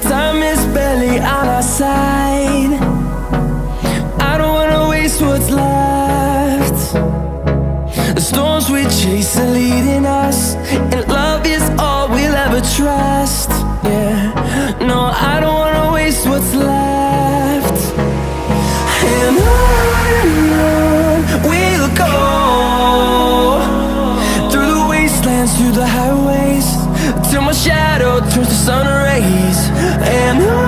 time is barely on our side. I don't wanna waste what's left. The storms we chase are leading us, and love is all we'll ever trust. Yeah, no, I don't wanna waste what's left. And on we'll go, through the wastelands, through the highways, till my shadow turns to sun rays. And on